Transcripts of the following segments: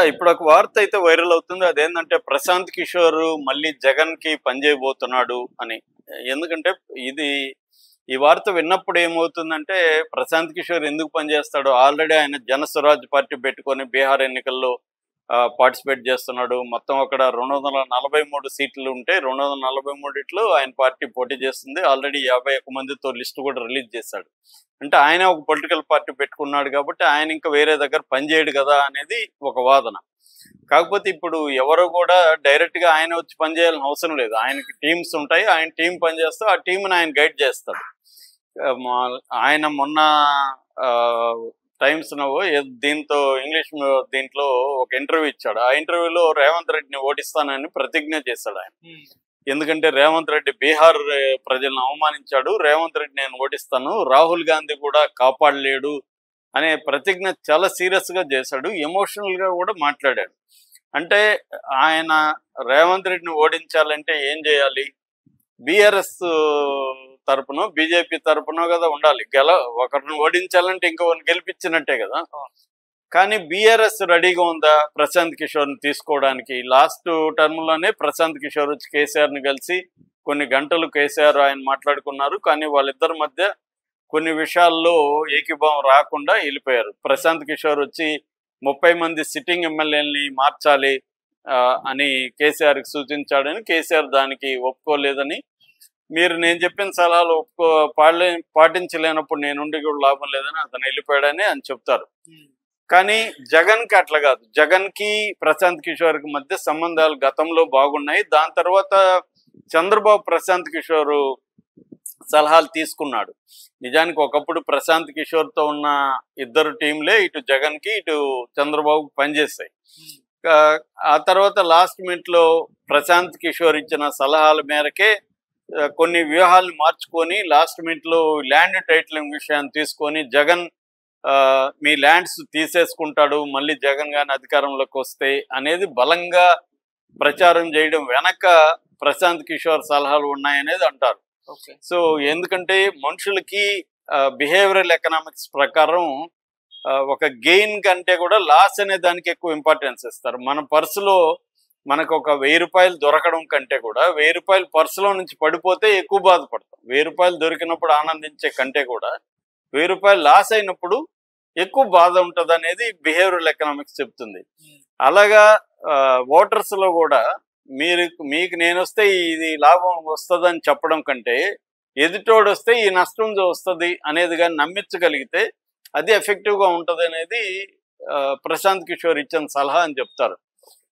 ఇప్పుడు ఒక వార్త అయితే వైరల్ అవుతుంది. అదేంటంటే ప్రశాంత్ కిషోర్ మళ్ళీ జగన్‌కి పనిచేయబోతున్నాడు అని. ఎందుకంటే ఇది ఈ వార్త విన్నప్పుడు ఏమవుతుందంటే ప్రశాంత్ కిషోర్ ఎందుకు పనిచేస్తాడు? ఆల్రెడీ ఆయన జనస్వరాజ్ పార్టీ పెట్టుకొని బీహార్ ఎన్నికల్లో పార్టిసిపేట్ చేస్తున్నాడు. మొత్తం అక్కడ 243 సీట్లు ఉంటే 243లో ఆయన పార్టీ పోటీ చేస్తుంది. ఆల్రెడీ 51 మందితో లిస్ట్ కూడా రిలీజ్ చేశాడు. అంటే ఆయన ఒక పొలిటికల్ పార్టీ పెట్టుకున్నాడు కాబట్టి ఆయన ఇంకా వేరే దగ్గర పనిచేయడు కదా అనేది ఒక వాదన. కాకపోతే ఇప్పుడు ఎవరు కూడా డైరెక్ట్‌గా ఆయన వచ్చి పనిచేయాల్సిన అవసరం లేదు. ఆయనకి టీమ్స్ ఉంటాయి. ఆయన టీమ్ పనిచేస్తే ఆ టీమ్‌ని ఆయన గైడ్ చేస్తాడు. మా ఆయన మొన్న ఆహ్, టైమ్స్ నౌ దీంతో దీంట్లో ఒక ఇంటర్వ్యూ ఇచ్చాడు. ఆ ఇంటర్వ్యూలో రేవంత్ రెడ్డిని ఓడిస్తానని ప్రతిజ్ఞ చేశాడు ఆయన. ఎందుకంటే రేవంత్ రెడ్డి బీహార్ ప్రజలను అవమానించాడు. రేవంత్ రెడ్డి నేను ఓడిస్తాను. రాహుల్ గాంధీ కూడా కాపాడలేడు అనే ప్రతిజ్ఞ చాలా సీరియస్‌గా చేశాడు. ఎమోషనల్‌గా కూడా మాట్లాడాడు. అంటే ఆయన రేవంత్ రెడ్డిని ఓడించాలంటే ఏం చేయాలి? బీఆర్ఎస్ తరపునో, బీజేపీ తరపునో కదా ఉండాలి. ఒకరిని ఓడించాలంటే ఇంకొకరిని గెలిపించినట్టే కదా! కానీ బీఆర్ఎస్ రెడీగా ఉందా ప్రశాంత్ కిషోర్‌ని తీసుకోవడానికి? లాస్ట్ టర్మ్‌లోనే ప్రశాంత్ కిషోర్ వచ్చి కేసీఆర్‌ని కలిసి కొన్ని గంటలు కేసీఆర్ ఆయన మాట్లాడుకున్నారు. కానీ వాళ్ళిద్దరి మధ్య కొన్ని విషయాల్లో ఏకీభావం రాకుండా ఎళ్ళిపోయారు. ప్రశాంత్ కిషోర్ వచ్చి 30 మంది సిట్టింగ్ ఎమ్మెల్యేలని మార్చాలి అని కేసీఆర్‌కి సూచించాడని, కేసీఆర్ దానికి ఒప్పుకోలేదని, మీరు నేను చెప్పిన సలహాలు పాటించలేనప్పుడు నేనుండి కూడా లాభం లేదని అతను వెళ్ళిపోయాడని అని చెప్తారు. కానీ జగన్‌కి అట్లా కాదు. జగన్‌కి ప్రశాంత్ కిషోర్‌కి మధ్య సంబంధాలు గతంలో బాగున్నాయి. దాని తర్వాత చంద్రబాబు ప్రశాంత్ కిషోర్ సలహాలు తీసుకున్నాడు. నిజానికి ఒకప్పుడు ప్రశాంత్ కిషోర్‌తో ఉన్న ఇద్దరు టీంలే ఇటు జగన్‌కి, ఇటు చంద్రబాబుకి పనిచేశాయి. ఆ తర్వాత లాస్ట్ మినిట్‌లో ప్రశాంత్ కిషోర్ ఇచ్చిన సలహాల మేరకే కొన్ని వ్యూహాలను మార్చుకొని లాస్ట్ మినిట్‌లో ల్యాండ్ టైటిలింగ్ విషయాన్ని తీసుకొని జగన్ మీ ల్యాండ్స్ తీసేసుకుంటాడు మళ్ళీ జగన్ గాని అధికారంలోకి వస్తే అనేది బలంగా ప్రచారం చేయడం వెనక ప్రశాంత్ కిషోర్ సలహాలు ఉన్నాయనేది అంటారు. సో ఎందుకంటే మనుషులకి బిహేవియరల్ ఎకనామిక్స్ ప్రకారం ఒక గెయిన్ కంటే కూడా లాస్ అనే దానికి ఎక్కువ ఇంపార్టెన్స్ ఇస్తారు. మన పర్సులో మనకు ఒక ₹1000 దొరకడం కంటే కూడా ₹1000 పర్సులో నుంచి పడిపోతే ఎక్కువ బాధపడతాం. ₹1000 దొరికినప్పుడు ఆనందించే కంటే కూడా ₹1000 లాస్ అయినప్పుడు ఎక్కువ బాధ ఉంటుంది అనేది బిహేవియరల్ ఎకనామిక్స్ చెప్తుంది. అలాగా ఓటర్స్ లో కూడా మీకు నేను వస్తే ఇది లాభం వస్తుందని చెప్పడం కంటే ఎదుటోడు వస్తే ఈ నష్టం వస్తుంది అనేది కానీ నమ్మించగలిగితే అది ఎఫెక్టివ్గా ఉంటుంది అనేది ప్రశాంత్ కిషోర్ ఇచ్చిన సలహా అని చెప్తారు.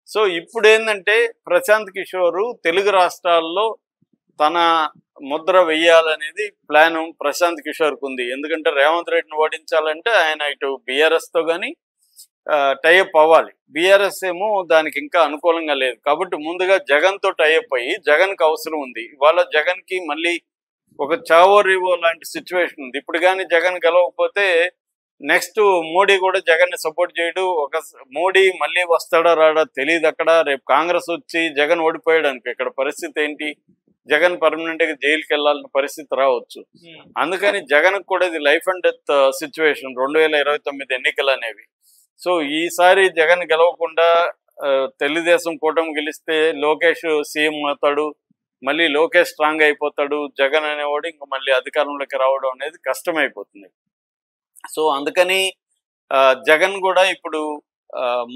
సో ఇప్పుడు ఏంటంటే ప్రశాంత్ కిషోర్ తెలుగు రాష్ట్రాల్లో తన ముద్ర వెయ్యాలనేది ప్లాను ప్రశాంత్ కిషోర్కి ఉంది. ఎందుకంటే రేవంత్ రెడ్డిని ఓడించాలంటే ఆయన ఇటు బీఆర్ఎస్తో కానీ టైఅప్ అవ్వాలి. బీఆర్ఎస్ ఏమో దానికి ఇంకా అనుకూలంగా లేదు. కాబట్టి ముందుగా జగన్తో టైఅప్ అయ్యి జగన్కి అవసరం ఉంది. ఇవాళ జగన్కి మళ్ళీ ఒక చావో రివో లాంటి సిచ్యువేషన్ ఉంది. ఇప్పుడు కానీ జగన్ గెలవకపోతే నెక్స్ట్ మోడీ కూడా జగన్ని సపోర్ట్ చేయడు. మోడీ మళ్ళీ వస్తాడా రాడా తెలియదు. అక్కడ రేపు కాంగ్రెస్ వచ్చి జగన్ ఓడిపోయాడు అనుకో ఇక్కడ పరిస్థితి ఏంటి? జగన్ పర్మనెంట్ గా జైలుకి వెళ్లాల్సిన పరిస్థితి రావచ్చు. అందుకని జగన్ కూడా ఇది లైఫ్ అండ్ డెత్ సిచ్యువేషన్ 2029 ఎన్నికలు అనేవి. సో ఈసారి జగన్ గెలవకుండా తెలుగుదేశం కూటమి గెలిస్తే లోకేష్ సీఎం అవుతాడు. మళ్ళీ లోకేష్ స్ట్రాంగ్ అయిపోతాడు. జగన్ అనేవాడు ఇంకా మళ్ళీ అధికారంలోకి రావడం అనేది కష్టమైపోతుంది. సో అందుకని జగన్ కూడా ఇప్పుడు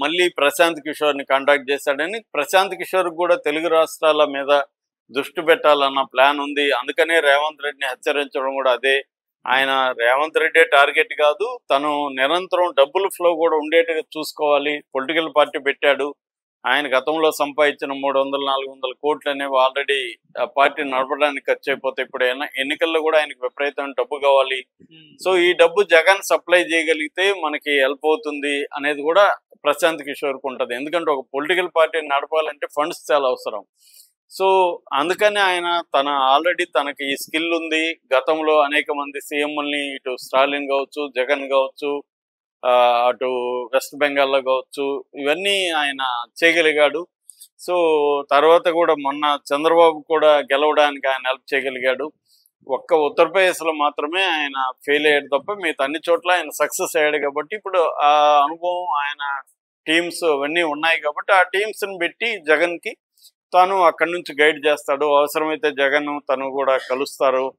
మళ్ళీ ప్రశాంత్ కిషోర్ని కాంటాక్ట్ చేశాడని, ప్రశాంత్ కిషోర్ కూడా తెలుగు రాష్ట్రాల మీద దృష్టి పెట్టాలన్న ప్లాన్ ఉంది. అందుకనే రేవంత్ రెడ్డిని హెచ్చరించడం కూడా అదే. ఆయన రేవంత్ రెడ్డి టార్గెట్ కాదు, తను నిరంతరం డబ్బుల ఫ్లో కూడా ఉండేట్టుగా చూసుకోవాలి. పొలిటికల్ పార్టీ పెట్టాడు. ఆయన గతంలో సంపాదించిన 300-400 కోట్లు అనేవి ఆల్రెడీ పార్టీ నడపడానికి ఖర్చు అయిపోతాయి. ఇప్పుడు ఎన్నికల్లో కూడా ఆయనకు విపరీతమైన డబ్బు కావాలి. సో ఈ డబ్బు జగన్ సప్లై చేయగలిగితే మనకి హెల్ప్ అవుతుంది అనేది కూడా ప్రశాంత్ కిషోర్కి ఉంటుంది. ఎందుకంటే ఒక పొలిటికల్ పార్టీని నడపాలంటే ఫండ్స్ చాలా అవసరం. సో అందుకని ఆయన ఆల్రెడీ తనకి ఈ స్కిల్ ఉంది. గతంలో అనేక మంది సీఎంలని ఇటు స్టాలిన్ కావచ్చు, జగన్ కావచ్చు, అటు వెస్ట్ బెంగాల్లో కావచ్చు, ఇవన్నీ ఆయన చేయగలిగాడు. సో తర్వాత కూడా మొన్న చంద్రబాబు కూడా గెలవడానికి ఆయన హెల్ప్ చేయగలిగాడు. ఒక్క ఉత్తరప్రదేశ్లో మాత్రమే ఆయన ఫెయిల్ అయ్యాడు తప్ప మిగతా అన్ని చోట్ల ఆయన సక్సెస్ అయ్యాడు. కాబట్టి ఇప్పుడు ఆ అనుభవం ఆయన టీమ్స్ అవన్నీ ఉన్నాయి కాబట్టి ఆ టీమ్స్ని పెట్టి జగన్కి తాను అక్కడి నుంచి గైడ్ చేస్తాడు. అవసరమైతే జగన్ తను కూడా కలుస్తారు.